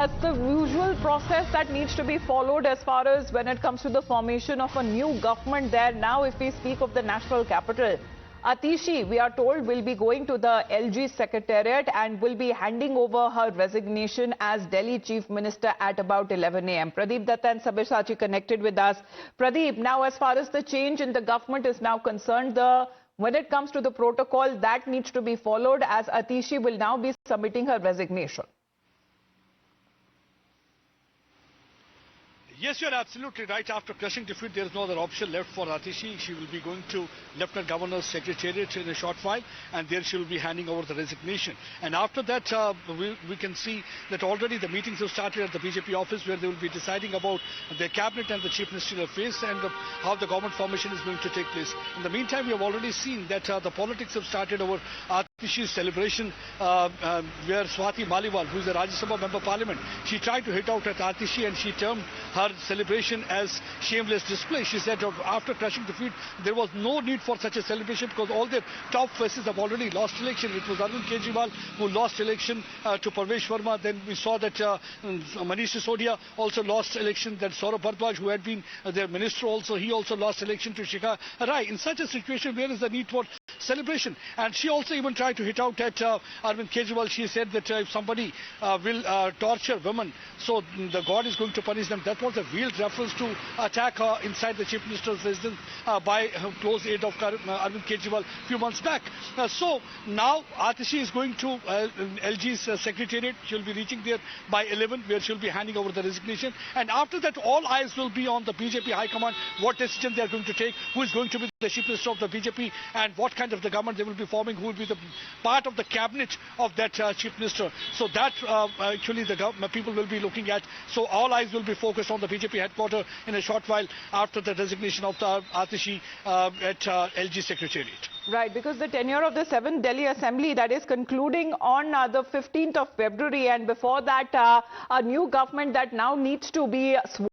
That's the usual process that needs to be followed as far as when it comes to the formation of a new government there. Now, if we speak of the national capital, Atishi, we are told, will be going to the LG Secretariat and will be handing over her resignation as Delhi Chief Minister at about 11 a.m. Pradeep Datta and Sabyasachi connected with us. Pradeep, now as far as the change in the government is now concerned, when it comes to the protocol, that needs to be followed as Atishi will now be submitting her resignation. Yes, you're absolutely right. After crushing defeat, there is no other option left for Atishi. She will be going to Lieutenant Governor's Secretariat in a short while, and there she will be handing over the resignation. And after that, we can see that already the meetings have started at the BJP office, where they will be deciding about their cabinet and the chief ministerial phase and how the government formation is going to take place. In the meantime, we have already seen that the politics have started over Atishi's celebration, where Swati Maliwal, who is a Rajya Sabha member of parliament, she tried to hit out at Atishi and she termed her celebration as shameless display. She said after crushing defeat, there was no need for such a celebration because all their top faces have already lost election. It was Arvind Kejriwal who lost election to Parvesh Verma. Then we saw that Manish Sisodia also lost election. Then Saurabh Bharadwaj, who had been their minister also, he also lost election to Shikha Rai. In such a situation, where is the need for celebration? And she also even tried to hit out at Arvind Kejriwal. She said that if somebody will torture women, so the God is going to punish them. That was a veiled reference to attack her inside the Chief Minister's residence by her close aide of Arvind Kejriwal a few months back. So now Atishi is going to LG's Secretariat. She will be reaching there by 11, where she will be handing over the resignation. And after that, all eyes will be on the BJP High Command, what decision they are going to take, who is going to be the Chief Minister of the BJP, and what kind of the government they will be forming, who will be the part of the cabinet of that Chief Minister. So that actually the people will be looking at. So all eyes will be focused on the BJP headquarters in a short while after the resignation of the Atishi at LG Secretariat. Right, because the tenure of the 7th Delhi Assembly, that is concluding on the 15th of February, and before that, a new government that now needs to be sworn